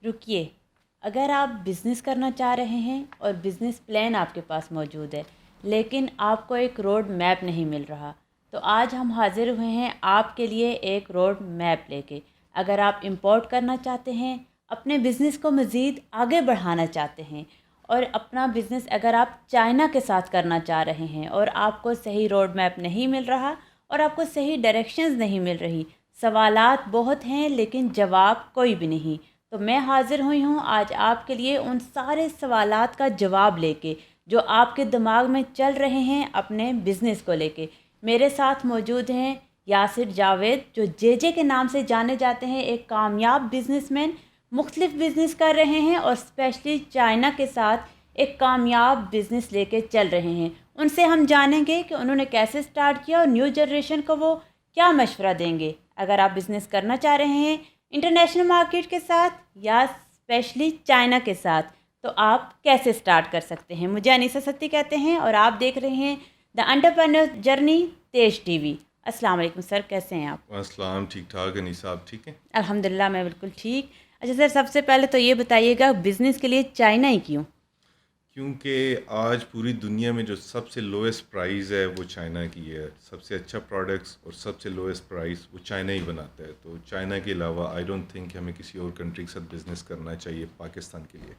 رکیے، اگر آپ بزنس کرنا چاہ رہے ہیں اور بزنس پلان آپ کے پاس موجود ہے لیکن آپ کو ایک روڈ میپ نہیں مل رہا، تو آج ہم حاضر ہوئے ہیں آپ کے لیے ایک روڈ میپ لے کے۔ اگر آپ امپورٹ کرنا چاہتے ہیں، اپنے بزنس کو مزید آگے بڑھانا چاہتے ہیں، اور اپنا بزنس اگر آپ چائنا کے ساتھ کرنا چاہ رہے ہیں اور آپ کو صحیح روڈ میپ نہیں مل رہا اور آپ کو صحیح ڈائریکشنز نہیں مل رہی، سوالات بہت ہیں لیکن جواب کوئی بھی نہیں، تو میں حاضر ہوئی ہوں آج آپ کے لیے ان سارے سوالات کا جواب لے کے جو آپ کے دماغ میں چل رہے ہیں اپنے بزنس کو لے کے۔ میرے ساتھ موجود ہیں یاسر جاوید، جو جے جے کے نام سے جانے جاتے ہیں، ایک کامیاب بزنس مین، مختلف بزنس کر رہے ہیں اور اسپیشلی چائنا کے ساتھ ایک کامیاب بزنس لے کے چل رہے ہیں۔ ان سے ہم جانیں گے کہ انہوں نے کیسے سٹارٹ کیا اور نیو جنریشن کو وہ کیا مشورہ دیں گے۔ اگر آپ بزنس کرنا چاہ رہے ہیں انٹرنیشنل مارکیٹ کے ساتھ یا اسپیشلی چائنا کے ساتھ، تو آپ کیسے سٹارٹ کر سکتے ہیں؟ مجھے انیسہ ستی کہتے ہیں اور آپ دیکھ رہے ہیں دا انٹرپرینور جرنی تیج ٹی وی۔ السلام علیکم سر، کیسے ہیں آپ؟ السلام، ٹھیک ٹھاک انیسہ، آپ ٹھیک ہیں؟ الحمدللہ میں بالکل ٹھیک۔ اچھا سر، سب سے پہلے تو یہ بتائیے گا بزنس کے لیے چائنا ہی کیوں؟ کیونکہ آج پوری دنیا میں جو سب سے لویسٹ پرائز ہے وہ چائنا کی ہے۔ سب سے اچھا پروڈکٹس اور سب سے لویسٹ پرائز وہ چائنا ہی بناتا ہے، تو چائنا کے علاوہ آئی ڈونٹ تھنک کہ ہمیں کسی اور کنٹری کے ساتھ بزنس کرنا چاہیے پاکستان کے لیے۔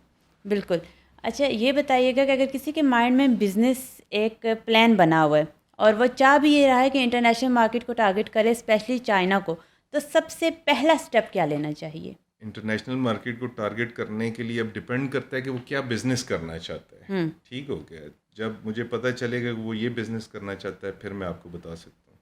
بالکل۔ اچھا یہ بتائیے گا کہ اگر کسی کے مائنڈ میں بزنس ایک پلان بنا ہوا ہے اور وہ چاہ بھی یہ رہا ہے کہ انٹرنیشنل مارکیٹ کو ٹارگٹ کرے، اسپیشلی چائنا کو، تو سب سے پہلا سٹیپ کیا لینا چاہیے؟ انٹرنیشنل مارکیٹ کو ٹارگٹ کرنے کے لیے اب ڈپینڈ کرتا ہے کہ وہ کیا بزنس کرنا چاہتا ہے۔ ٹھیک ہو گیا، جب مجھے پتہ چلے گا کہ وہ یہ بزنس کرنا چاہتا ہے پھر میں آپ کو بتا سکتا ہوں۔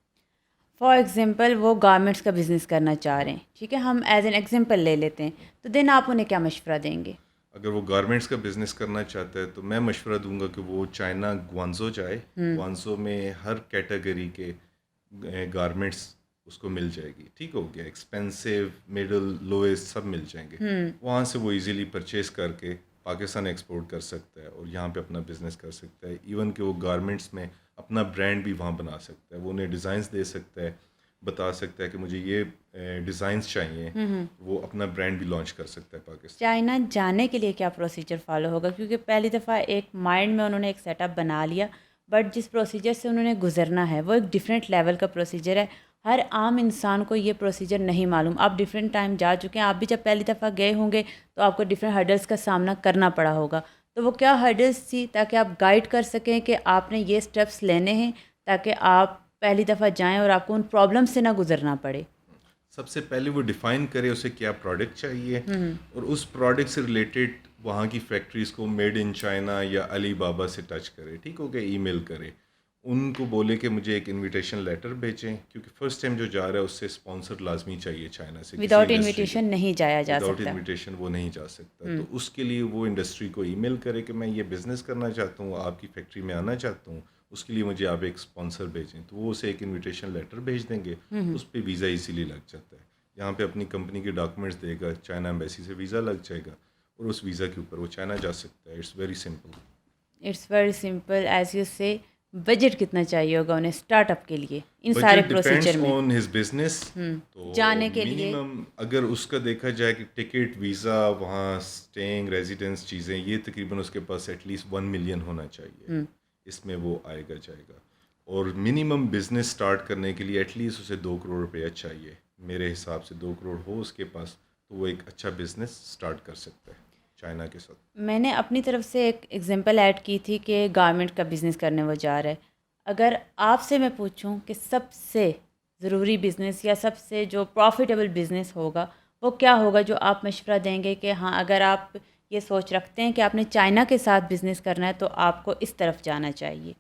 فار ایگزامپل وہ گارمنٹس کا بزنس کرنا چاہ رہے ہیں، ٹھیک ہے، ہم ایز این ایگزامپل لے لیتے ہیں، تو دین آپ انہیں کیا مشورہ دیں گے؟ اگر وہ گارمنٹس کا بزنس کرنا چاہتا ہے تو میں مشورہ دوں گا کہ وہ چائنا گوانزو جائے۔ گوانزو میں ہر کیٹیگری کے گارمنٹس اس کو مل جائے گی۔ ٹھیک ہو گیا، ایکسپینسو، مڈل، لوئسٹ سب مل جائیں گے۔ وہاں سے وہ ایزیلی پرچیز کر کے پاکستان ایکسپورٹ کر سکتا ہے اور یہاں پہ اپنا بزنس کر سکتا ہے۔ ایون کہ وہ گارمنٹس میں اپنا برانڈ بھی وہاں بنا سکتا ہے، وہ انہیں ڈیزائنس دے سکتا ہے، بتا سکتا ہے کہ مجھے یہ ڈیزائنس چاہیے، وہ اپنا برانڈ بھی لانچ کر سکتا ہے پاکستان۔ چائنا جانے کے لیے کیا پروسیجر فالو ہوگا؟ کیونکہ پہلی دفعہ ایک مائنڈ میں انہوں نے ایک سیٹ اپ بنا لیا، بٹ جس پروسیجر سے انہوں نے گزرنا ہے وہ ایک ڈیفرنٹ لیول کا پروسیجر ہے۔ ہر عام انسان کو یہ پروسیجر نہیں معلوم۔ آپ ڈفرینٹ ٹائم جا چکے ہیں، آپ بھی جب پہلی دفعہ گئے ہوں گے تو آپ کو ڈفرینٹ ہرڈلس کا سامنا کرنا پڑا ہوگا، تو وہ کیا ہرڈلس تھی تاکہ آپ گائیڈ کر سکیں کہ آپ نے یہ سٹیپس لینے ہیں تاکہ آپ پہلی دفعہ جائیں اور آپ کو ان پرابلم سے نہ گزرنا پڑے؟ سب سے پہلے وہ ڈیفائن کرے اسے کیا پروڈکٹ چاہیے، اور اس پروڈکٹ سے ریلیٹڈ وہاں کی فیکٹریز کو میڈ ان چائنا یا علی بابا سے ٹچ کرے۔ ٹھیک ہو گیا، ای میل کرے، ان کو بولے کہ مجھے ایک انویٹیشن لیٹر بھیجیں، کیونکہ فرسٹ ٹائم جو جا رہا ہے اس سے اسپانسر لازمی چاہیے چائنا سے۔ وداؤٹ انویٹیشن نہیں جایا جا وداؤٹ سکتا۔ انویٹیشن وہ نہیں جا سکتا، تو اس کے لیے وہ انڈسٹری کو ای میل کرے کہ میں یہ بزنس کرنا چاہتا ہوں، آپ کی فیکٹری میں آنا چاہتا ہوں، اس کے لیے مجھے آپ ایک اسپانسر بھیجیں، تو وہ اسے ایک انویٹیشن لیٹر بھیج دیں گے، اس پہ ویزا ایزیلی لگ جاتا ہے۔ یہاں پہ اپنی کمپنی کے ڈاکومنٹس دے گا، چائنا ایمبیسی سے ویزا لگ جائے گا اور اس ویزا کے اوپر وہ چائنا جا سکتا ہے۔ It's very simple. It's very simple as you say. Budget کتنا چاہیے ہوگا انہیں اسٹارٹ اپ کے لیے ان سارے بجٹ پروسیجر ڈپینڈس میں؟ آن ہز بزنس، تو جانے کے لیے منیمم اگر اس کا دیکھا جائے کہ ٹکٹ، ویزا، وہاں اسٹینگ، ریزیڈنس چیزیں، یہ تقریباً اس کے پاس ایٹ لیسٹ 1 ملین ہونا چاہیے، اس میں وہ آئے گا جائے گا۔ اور منیمم بزنس سٹارٹ کرنے کے لیے ایٹ لیسٹ اسے 2 کروڑ روپیہ چاہیے، میرے حساب سے 2 کروڑ ہو اس کے پاس تو وہ ایک اچھا بزنس سٹارٹ کر سکتا ہے چائنا کے ساتھ۔ میں نے اپنی طرف سے ایک ایگزامپل ایڈ کی تھی کہ گارمنٹ کا بزنس کرنے وہ جا رہا ہے۔ اگر آپ سے میں پوچھوں کہ سب سے ضروری بزنس یا سب سے جو پروفیٹیبل بزنس ہوگا وہ کیا ہوگا، جو آپ مشورہ دیں گے کہ ہاں اگر آپ یہ سوچ رکھتے ہیں کہ آپ نے چائنا کے ساتھ بزنس کرنا ہے تو آپ کو اس طرف جانا چاہیے؟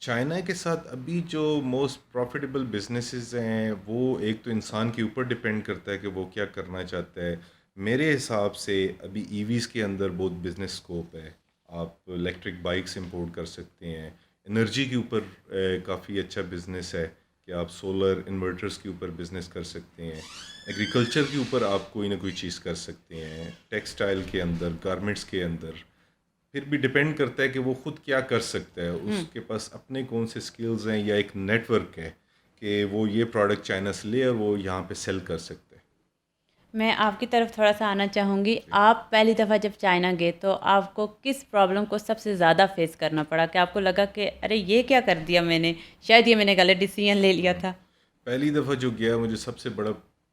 چائنا کے ساتھ ابھی جو موسٹ پروفیٹیبل بزنسز ہیں وہ ایک تو انسان کے اوپر ڈپینڈ کرتا ہے کہ وہ کیا کرنا چاہتا ہے۔ میرے حساب سے ابھی ای ویز کے اندر بہت بزنس اسکوپ ہے، آپ الیکٹرک بائکس امپورٹ کر سکتے ہیں، انرجی کے اوپر کافی اچھا بزنس ہے کہ آپ سولر انورٹرز کے اوپر بزنس کر سکتے ہیں، ایگریکلچر کے اوپر آپ کوئی نہ کوئی چیز کر سکتے ہیں، ٹیکسٹائل کے اندر، گارمنٹس کے اندر۔ پھر بھی ڈپینڈ کرتا ہے کہ وہ خود کیا کر سکتا ہے، اس کے پاس اپنے کون سے سکلز ہیں یا ایک نیٹ ورک ہے کہ وہ یہ پروڈکٹ چائنا سے لے اور وہ یہاں پہ سیل کر سکتا ہے۔ میں آپ کی طرف تھوڑا سا آنا چاہوں گی. آپ پہلی دفعہ جب چائنا گئے تو آپ کو کس پرابلم کو سب سے زیادہ فیس کرنا پڑا کہ آپ کو لگا کہ ارے یہ کیا کر دیا میں نے, شاید یہ میں نے غلط ڈیسیژن لے لیا تھا؟ پہلی دفعہ جو گیا مجھے سب سے بڑا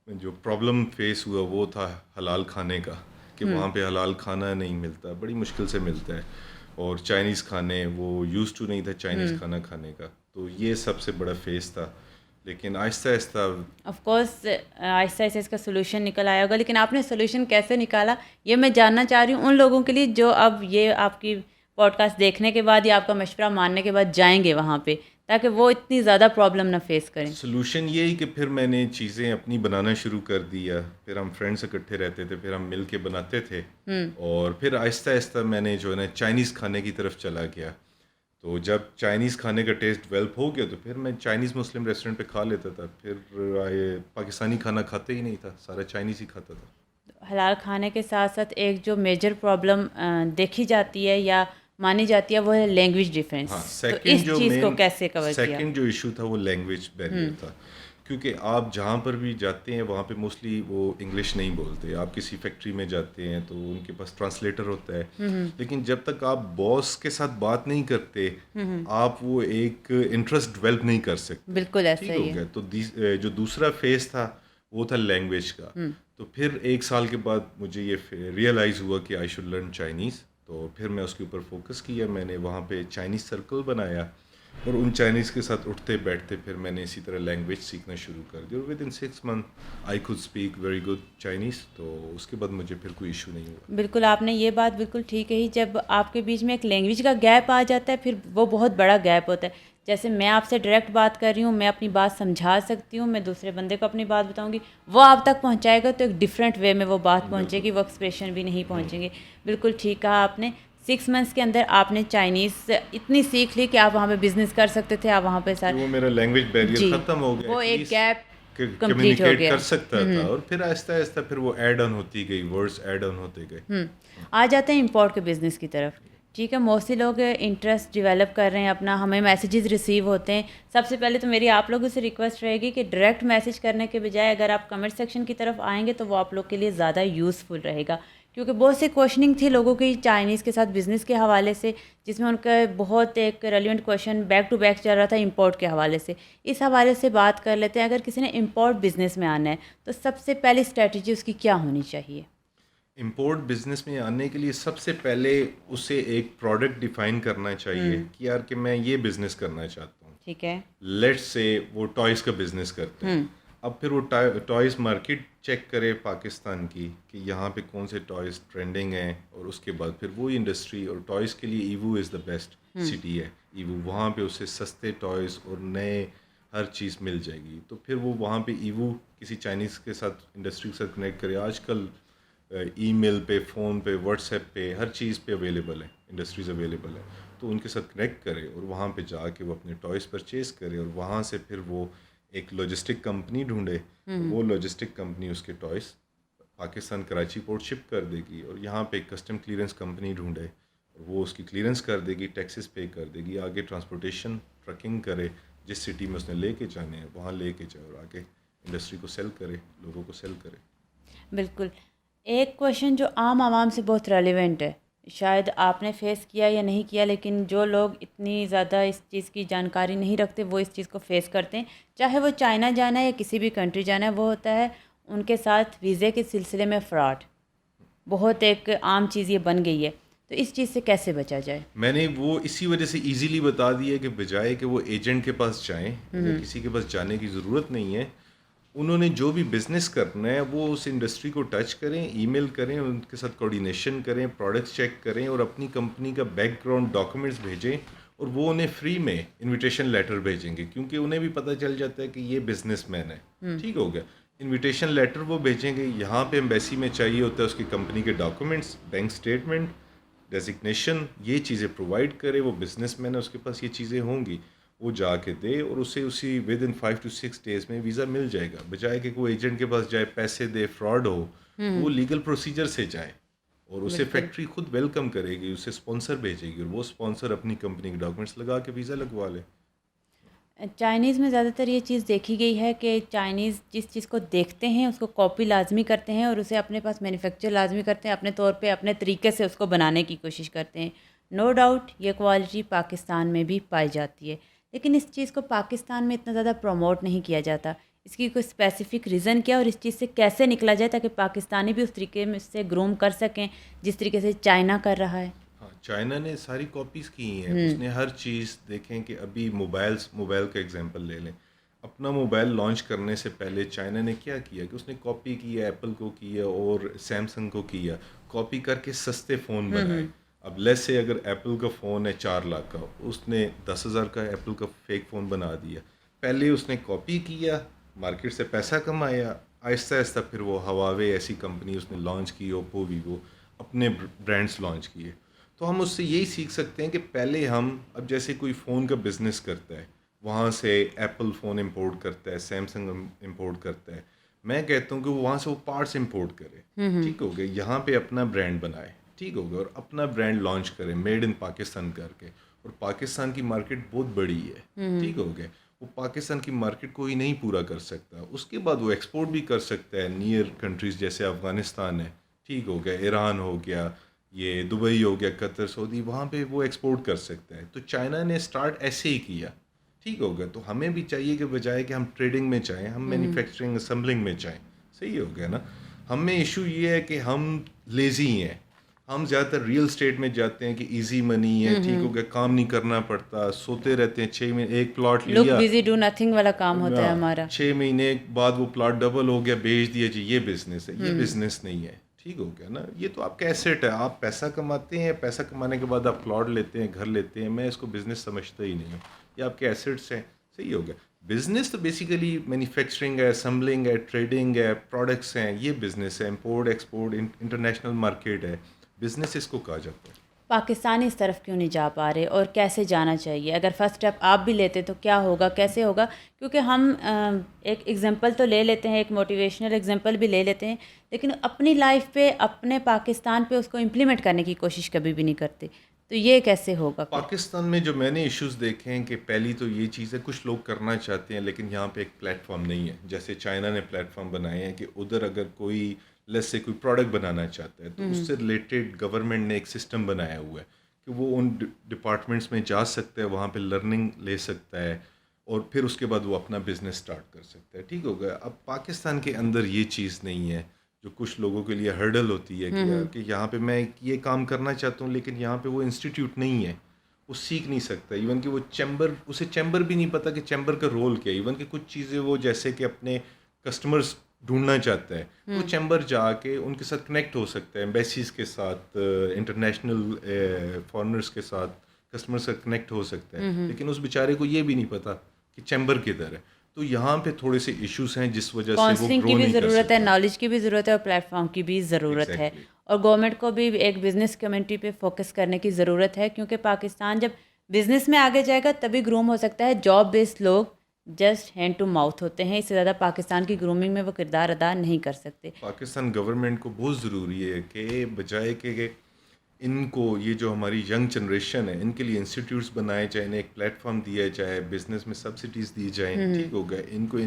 جو پرابلم فیس ہوا وہ تھا حلال کھانے کا, کہ وہاں پہ حلال کھانا نہیں ملتا, بڑی مشکل سے ملتا ہے, اور چائنیز کھانے وہ یوز ٹو نہیں تھا چائنیز کھانا کھانے کا, تو یہ سب سے بڑا فیس تھا. لیکن آہستہ آہستہ آف کورس آہستہ آہستہ اس کا سولوشن نکل آیا ہوگا, لیکن آپ نے سولوشن کیسے نکالا یہ میں جاننا چاہ رہی ہوں ان لوگوں کے لیے جو اب یہ آپ کی پوڈ کاسٹ دیکھنے کے بعد یا آپ کا مشورہ ماننے کے بعد جائیں گے وہاں پہ, تاکہ وہ اتنی زیادہ پرابلم نہ فیس کریں. سلوشن یہی کہ پھر میں نے چیزیں اپنی بنانا شروع کر دیا, پھر ہم فرینڈس اکٹھے رہتے تھے, پھر ہم مل کے بناتے تھے, اور پھر آہستہ آہستہ میں نے جو ہے نا چائنیز کھانے کی طرف چلا گیا. تو جب چائنیز کھانے کا ٹیسٹ ڈیولپ ہو گیا تو پھر میں چائنیز مسلم ریسٹورینٹ پہ کھا لیتا تھا, پھر پاکستانی کھانا کھاتے ہی نہیں تھا, سارا چائنیز ہی کھاتا تھا. حلال کھانے کے ساتھ ساتھ ایک جو میجر پرابلم دیکھی جاتی ہے یا مانی جاتی ہے وہ ہے لینگویج ڈیفرینس. ہاں, تو سیکنڈ اس جو چیز کو مین کیسے کور کیا؟ سیکنڈ جو ایشو تھا وہ لینگویج بیریئر تھا, کیونکہ آپ جہاں پر بھی جاتے ہیں وہاں پہ موسٹلی وہ انگلش نہیں بولتے. آپ کسی فیکٹری میں جاتے ہیں تو ان کے پاس ٹرانسلیٹر ہوتا ہے, لیکن جب تک آپ باس کے ساتھ بات نہیں کرتے آپ وہ ایک انٹرسٹ ڈیولپ نہیں کر سکتے. بالکل ایسا ٹھیک ہو ہی ہے. گیا. تو جو دوسرا فیز تھا وہ تھا لینگویج کا. تو پھر 1 سال کے بعد مجھے یہ ریئلائز ہوا کہ آئی شوڈ لرن چائنیز. تو پھر میں اس کے اوپر فوکس کیا, میں نے وہاں پہ چائنیز سرکل بنایا, اور ان چائنیز کے ساتھ اٹھتے بیٹھتے پھر میں نے اسی طرح لینگویج سیکھنا شروع کر دیا, اور with in 6 months I could speak very good Chinese. تو اس کے بعد مجھے پھر کوئی ایشو نہیں ہوا. بالکل آپ نے یہ بات بالکل ٹھیک کہی. جب آپ کے بیچ میں ایک لینگویج کا گیپ آ جاتا ہے پھر وہ بہت بڑا گیپ ہوتا ہے. جیسے میں آپ سے ڈائریکٹ بات کر رہی ہوں, میں اپنی بات سمجھا سکتی ہوں, میں دوسرے بندے کو اپنی بات بتاؤں گی, وہ آپ تک پہنچائے گا تو ایک ڈفرینٹ وے میں وہ بات پہنچے گی, وہ ایکسپریشن بھی نہیں پہنچیں گے. بالکل ٹھیک کہا آپ نے. 6 months کے اندر آپ نے چائنیز اتنی سیکھ لی کہ آپ وہاں پہ بزنس کر سکتے تھے, آپ وہاں پہ وہ میرا لینگویج بیریئر جی ختم ہو گیا, وہ ایک گیپ کمپلیٹ ہو کمیونیکیٹ گیا. کر سکتا تھا, اور پھر آہستہ آہستہ پھر وہ ایڈ آن ہوتی گئی, ورڈس ایڈ آن ہوتے گئے. آ جاتے ہیں امپورٹ کے بزنس کی طرف. ٹھیک ہے, موسٹلی لوگ انٹرسٹ ڈیولپ کر رہے ہیں اپنا, ہمیں میسیجز ریسیو ہوتے ہیں. سب سے پہلے تو میری آپ لوگوں سے ریکویسٹ رہے گی کہ ڈائریکٹ میسیج کرنے کے بجائے اگر آپ کمنٹ سیکشن کی طرف آئیں گے تو وہ آپ لوگ کے لیے زیادہ یوزفل رہے گا, کیونکہ بہت سے کوشچننگ تھی لوگوں کی چائنیز کے ساتھ بزنس کے حوالے سے, جس میں ان کا بہت ایک relevant question back to back چل رہا تھا امپورٹ کے حوالے سے. اس حوالے سے بات کر لیتے ہیں. اگر کسی نے امپورٹ بزنس میں آنا ہے تو سب سے پہلی اسٹریٹجی اس کی کیا ہونی چاہیے؟ امپورٹ بزنس میں آنے کے لیے سب سے پہلے اسے ایک پروڈکٹ ڈیفائن کرنا چاہیے کہ یار کہ میں یہ بزنس کرنا چاہتا ہوں. ٹھیک ہے, لیٹس سے وہ ٹوائز کا بزنس کرتے ہیں. اب پھر وہ ٹوائز مارکیٹ چیک کرے پاکستان کی کہ یہاں پہ کون سے ٹوائز ٹرینڈنگ ہیں, اور اس کے بعد پھر وہی انڈسٹری, اور ٹوائز کے لیے ایوو از دا بیسٹ سٹی ہے. ایوو وہاں پہ اسے سستے ٹوائز اور نئے ہر چیز مل جائے گی. تو پھر وہ وہاں پہ ایوو کسی چائنیز کے ساتھ انڈسٹری کے ساتھ کنیکٹ کرے. آج کل ای میل پہ, فون پہ, واٹس ایپ پہ, ہر چیز پہ اویلیبل ہے, انڈسٹریز اویلیبل ہے. تو ان کے ساتھ کنیکٹ کرے اور وہاں پہ جا کے وہ اپنے ٹوائز پرچیز کرے, اور وہاں سے پھر وہ ایک لاجسٹک کمپنی ڈھونڈے. وہ لاجسٹک کمپنی اس کے ٹوائز پاکستان کراچی پورٹ شپ کر دے گی, اور یہاں پہ ایک کسٹم کلیئرنس کمپنی ڈھونڈے, اور وہ اس کی کلیئرنس کر دے گی, ٹیکسز پے کر دے گی, آگے ٹرانسپورٹیشن ٹرکنگ کرے, جس سٹی میں اس نے لے کے جانے ہیں وہاں لے کے جائے, اور آگے انڈسٹری کو سیل کرے, لوگوں کو سیل کرے. بالکل. ایک کویشچن جو عام عوام سے بہت ریلیونٹ ہے, شاید آپ نے فیس کیا یا نہیں کیا, لیکن جو لوگ اتنی زیادہ اس چیز کی جانکاری نہیں رکھتے وہ اس چیز کو فیس کرتے ہیں, چاہے وہ چائنا جانا ہے یا کسی بھی کنٹری جانا ہے, وہ ہوتا ہے ان کے ساتھ ویزے کے سلسلے میں فراڈ. بہت ایک عام چیز یہ بن گئی ہے, تو اس چیز سے کیسے بچا جائے؟ میں نے وہ اسی وجہ سے ایزیلی بتا دیا کہ بجائے کہ وہ ایجنٹ کے پاس جائیں, کسی کے پاس جانے کی ضرورت نہیں ہے. انہوں نے جو بھی بزنس کرنا ہے وہ اس انڈسٹری کو ٹچ کریں, ای میل کریں, ان کے ساتھ کوآرڈینیشن کریں, پروڈکٹس چیک کریں, اور اپنی کمپنی کا بیک گراؤنڈ ڈاکومنٹس بھیجیں, اور وہ انہیں فری میں انویٹیشن لیٹر بھیجیں گے, کیونکہ انہیں بھی پتہ چل جاتا ہے کہ یہ بزنس مین ہے. ٹھیک ہو گیا. انویٹیشن لیٹر وہ بھیجیں گے, یہاں پہ ایمبیسی میں چاہیے ہوتا ہے اس کی کمپنی کے ڈاکومنٹس, بینک اسٹیٹمنٹ, ڈیزگنیشن, یہ چیزیں پرووائڈ کرے. وہ بزنس مین ہے, اس کے پاس یہ چیزیں ہوں گی, وہ جا کے دے, اور اسے اسی ود ان 5 to 6 days میں ویزا مل جائے گا. بجائے کہ کوئی ایجنٹ کے پاس جائے, پیسے دے, فراڈ ہو, تو وہ لیگل پروسیجر سے جائے, اور اسے فیکٹری خود ویلکم کرے گی, اسے اسپانسر بھیجے گی, اور وہ اسپانسر اپنی کمپنی کے ڈاکومنٹس لگا کے ویزا لگوا لے. چائنیز میں زیادہ تر یہ چیز دیکھی گئی ہے کہ چائنیز جس چیز کو دیکھتے ہیں اس کو کاپی لازمی کرتے ہیں اور اسے اپنے پاس مینوفیکچر لازمی کرتے ہیں، اپنے طور پہ اپنے طریقے سے اس کو بنانے کی کوشش کرتے ہیں. نو ڈاؤٹ یہ کوالٹی پاکستان میں بھی پائی جاتی ہے، لیکن اس چیز کو پاکستان میں اتنا زیادہ پروموٹ نہیں کیا جاتا. اس کی کوئی اسپیسیفک ریزن کیا اور اس چیز سے کیسے نکلا جائے تاکہ پاکستانی بھی اس طریقے میں سے گروم کر سکیں جس طریقے سے چائنا کر رہا ہے؟ ہاں، چائنا نے ساری کاپیز کی ہیں. اس نے ہر چیز دیکھیں کہ ابھی موبائل کا ایگزامپل لے لیں. اپنا موبائل لانچ کرنے سے پہلے چائنا نے کیا کیا کہ اس نے کاپی کی ہے، ایپل کو کی ہے اور سیمسنگ کو کیا، کاپی کر کے سستے فون بنائے. اب لیس سے اگر ایپل کا فون ہے 4 لاکھ کا، اس نے 10,000 کا ایپل کا فیک فون بنا دیا. پہلے اس نے کاپی کیا، مارکیٹ سے پیسہ کمایا، آہستہ آہستہ پھر وہ ہواوے ایسی کمپنی اس نے لانچ کی، اوپو ویوو اپنے برانڈس لانچ کیے. تو ہم اس سے یہی سیکھ سکتے ہیں کہ پہلے ہم اب جیسے کوئی فون کا بزنس کرتا ہے، وہاں سے ایپل فون امپورٹ کرتا ہے، سیمسنگ امپورٹ کرتا ہے، میں کہتا ہوں کہ وہاں سے وہ پارٹس امپورٹ کرے. ٹھیک ہو گیا، یہاں پہ اپنا برانڈ بنائے، ٹھیک ہو گیا، اور اپنا برانڈ لانچ کرے میڈ ان پاکستان کر کے. اور پاکستان کی مارکیٹ بہت بڑی ہے، ٹھیک ہو گیا، وہ پاکستان کی مارکیٹ کو ہی نہیں پورا کر سکتا، اس کے بعد وہ ایکسپورٹ بھی کر سکتا ہے نیئر کنٹریز جیسے افغانستان ہے، ٹھیک ہو گیا، ایران ہو گیا، یہ دبئی ہو گیا، قطر، سعودی، وہاں پہ وہ ایکسپورٹ کر سکتا ہے. تو چائنا نے اسٹارٹ ایسے ہی کیا، ٹھیک ہو گیا. تو ہمیں بھی چاہیے کہ بجائے کہ ہم ٹریڈنگ میں چاہیں، ہم مینوفیکچرنگ اسمبلنگ میں چاہیں. صحیح ہو گیا نا. ہم میں ایشو یہ ہے کہ ہم لیزی ہیں. ہم زیادہ تر ریئل اسٹیٹ میں جاتے ہیں کہ ایزی منی ہے، ٹھیک ہو گیا، کام نہیں کرنا پڑتا، سوتے رہتے ہیں. 6 مہینے ایک پلاٹ لک لیا، بزی ڈو نتھنگ والا کام ہوتا ہے ہمارا. 6 مہینے بعد وہ پلاٹ ڈبل ہو گیا، بیچ دیا جی، یہ بزنس ہے. یہ بزنس نہیں ہے، ٹھیک ہو گیا نا. یہ تو آپ کا ایسٹ ہے، آپ پیسہ کماتے ہیں، پیسہ کمانے کے بعد آپ پلاٹ لیتے ہیں، گھر لیتے ہیں. میں اس کو بزنس سمجھتا ہی نہیں ہوں. یہ آپ کے ایسٹس ہیں. صحیح ہو گیا. بزنس تو بیسیکلی مینوفیکچرنگ ہے، اسمبلنگ ہے، ٹریڈنگ ہے، پروڈکٹس ہیں، یہ بزنس ہے. امپورٹ ایکسپورٹ، انٹرنیشنل مارکیٹ ہے، بزنس اس کو کہا جاتا ہے. پاکستانی اس طرف کیوں نہیں جا پا رہے اور کیسے جانا چاہیے؟ اگر فرسٹ اسٹیپ آپ بھی لیتے تو کیا ہوگا، کیسے ہوگا؟ کیونکہ ہم ایک ایگزامپل تو لے لیتے ہیں، ایک موٹیویشنل ایگزامپل بھی لے لیتے ہیں، لیکن اپنی لائف پہ، اپنے پاکستان پہ اس کو امپلیمنٹ کرنے کی کوشش کبھی بھی نہیں کرتے. تو یہ کیسے ہوگا پھر؟ پاکستان میں جو میں نے ایشوز دیکھے ہیں کہ پہلی تو یہ چیز ہے، کچھ لوگ کرنا چاہتے ہیں لیکن یہاں پہ ایک پلیٹ فارم نہیں ہے. جیسے چائنا نے پلیٹ فارم بنائے ہیں کہ ادھر اگر کوئی لیس سے کوئی پروڈکٹ بنانا چاہتا ہے تو اس سے ریلیٹڈ گورنمنٹ نے ایک سسٹم بنایا ہوا ہے کہ وہ ان ڈپارٹمنٹس میں جا سکتا ہے، وہاں پہ لرننگ لے سکتا ہے اور پھر اس کے بعد وہ اپنا بزنس سٹارٹ کر سکتا ہے. ٹھیک ہو گیا. اب پاکستان کے اندر یہ چیز نہیں ہے جو کچھ لوگوں کے لیے ہرڈل ہوتی ہے کہ یہاں پہ میں یہ کام کرنا چاہتا ہوں لیکن یہاں پہ وہ انسٹیٹیوٹ نہیں ہے، وہ سیکھ نہیں سکتا. ایون کہ وہ اسے چیمبر بھی نہیں پتہ کہ چیمبر کا رول کیا ہے. ایون کہ کچھ چیزیں وہ جیسے کہ اپنے کسٹمرز ڈھونڈنا چاہتا ہے تو چیمبر جا کے ان کے ساتھ کنیکٹ ہو سکتا ہے، ایمبیسیز کے ساتھ، انٹرنیشنل فارنرز کے ساتھ کسٹمر سے کنیکٹ ہو سکتا ہے. لیکن اس بیچارے کو یہ بھی نہیں پتہ کہ چیمبر کدھر ہے. تو یہاں پہ تھوڑے سے ایشوز ہیں جس وجہ سے وہ کاؤنسلنگ کی گرو بھی نہیں کر ضرورت ہے، سکتا. نالج کی بھی ضرورت ہے اور پلیٹ فارم کی بھی ضرورت ہے. Exactly. اور گورنمنٹ کو بھی ایک بزنس کمیونٹی پہ فوکس کرنے کی ضرورت ہے، کیونکہ پاکستان جب بزنس میں آگے جائے گا تبھی گروم ہو سکتا ہے. جاب بیسڈ لوگ جسٹ ہینڈ ٹو ماؤتھ ہوتے ہیں، اس سے زیادہ پاکستان کی گرومنگ میں وہ کردار ادا نہیں کر سکتے. پاکستان گورنمنٹ کو بہت ضروری ہے کہ بجائے کہ ان کو یہ جو ہماری ینگ جنریشن ہے ان کے لیے انسٹیٹیوٹس بنائے جائیں، انہیں ایک پلیٹ فارم دیا جائے، بزنس میں سبسڈیز دی جائیں، ٹھیک ہو گئے، ان کو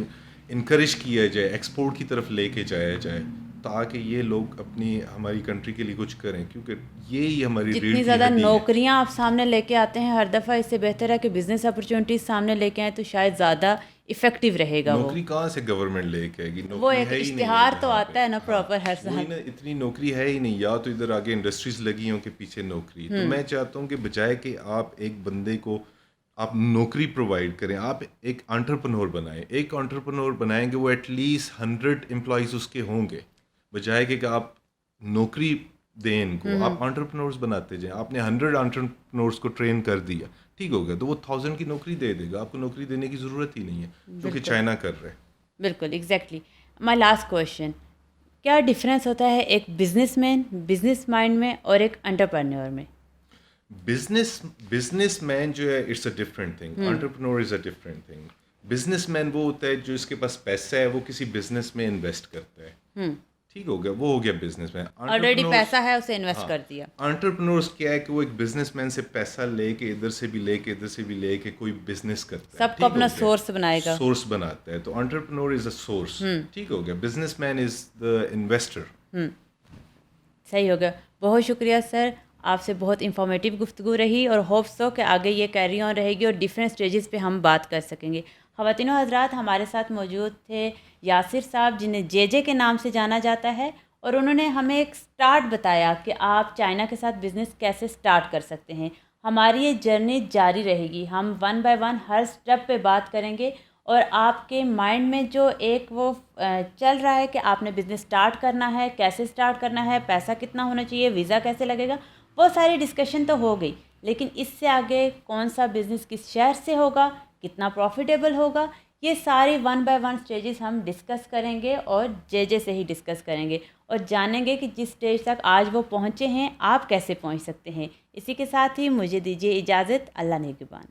انکریج کیا جائے، ایکسپورٹ کی طرف لے کے جایا جائے تاکہ یہ لوگ اپنی ہماری کنٹری کے لیے کچھ کریں. کیونکہ یہی ہماری ریڑھ جتنی کی زیادہ ہڈی ہے. نوکریاں آپ سامنے لے کے آتے ہیں ہر دفعہ، اس سے بہتر ہے کہ بزنس اپرچونیٹیز سامنے لے کے آئیں تو شاید زیادہ افیکٹو رہے گا. وہ نوکری کہاں سے گورنمنٹ لے کے آئے گی؟ وہ نوکری ایک ہے ہی نہیں اشتہار تو یہاں آتا ہے نا پراپر ہر وہی سال. نا، اتنی نوکری ہے ہی نہیں. یا تو ادھر آگے انڈسٹریز لگی ہوں کہ پیچھے نوکری. تو میں چاہتا ہوں کہ بجائے کہ آپ ایک بندے کو آپ نوکری پرووائڈ کریں، آپ ایک انٹرپرنور بنائیں. ایک انٹرپرنور بنائیں گے وہ ایٹ لیسٹ 100 امپلائیز اس کے ہوں گے. بجائے کہ آپ نوکری دیں ان کو، آپ انٹرپرنورز بناتے جائیں. آپ نے 100 انٹرپرنورز کو ٹرین کر دیا، ٹھیک ہو گیا، تو وہ 1000 کی نوکری دے دے گا. آپ کو نوکری دینے کی ضرورت ہی نہیں ہے جو کہ چائنا کر رہے. بالکل ایگزیکٹلی. مائی لاسٹ کویشچن، کیا ڈفرینس ہوتا ہے ایک بزنس مائنڈ میں اور ایک انٹرپرینور میں؟ بزنس مین جو ہے it's a different thing, entrepreneur is a different thing. Businessman وہ ہوتا ہے جو اس کے پاس پیسہ ہے وہ کسی بزنس میں انویسٹ کرتا ہے. ٹھیک ہو گیا، وہ ہو گیا بزنس مین. آلریڈی پیسہ ہے اسے انویسٹ کر دیا. انٹرپرنورس کیا ہے کہ وہ ایک بزنس مین سے پیسہ لے کے ادھر سے بھی لے کے ادھر سے بھی لے کے کوئی بزنس کرتا ہے، سب کو اپنا سورس بنائے گا، سورس بناتا ہے. تو انٹرپرنور از اے سورس. ٹھیک ہو گیا. Business man is the investor. صحیح ہو گیا. بہت شکریہ سر، آپ سے بہت انفارمیٹیو گفتگو رہی اور ہوپس ہو کہ آگے یہ کیری آن رہے گی اور ڈفرینٹ اسٹیجز پہ ہم بات کر سکیں گے. خواتین و حضرات، ہمارے ساتھ موجود تھے یاسر صاحب جنہیں جے جے کے نام سے جانا جاتا ہے، اور انہوں نے ہمیں ایک سٹارٹ بتایا کہ آپ چائنا کے ساتھ بزنس کیسے سٹارٹ کر سکتے ہیں. ہماری یہ جرنی جاری رہے گی، ہم 1 بائی 1 ہر سٹیپ پہ بات کریں گے، اور آپ کے مائنڈ میں جو ایک وہ چل رہا ہے کہ آپ نے بزنس سٹارٹ کرنا ہے، کیسے سٹارٹ کرنا ہے، پیسہ کتنا ہونا چاہیے، ویزا کیسے لگے گا، وہ ساری ڈسکشن تو ہو گئی. لیکن اس سے آگے کون سا بزنس کس شہر سے ہوگا، کتنا پروفیٹیبل ہوگا، یہ ساری 1 بائی 1 اسٹیجز ہم ڈسکس کریں گے اور جے جے سے ہی ڈسکس کریں گے اور جانیں گے کہ جس اسٹیج تک آج وہ پہنچے ہیں آپ کیسے پہنچ سکتے ہیں. اسی کے ساتھ ہی مجھے دیجیے اجازت. اللہ نگہبان.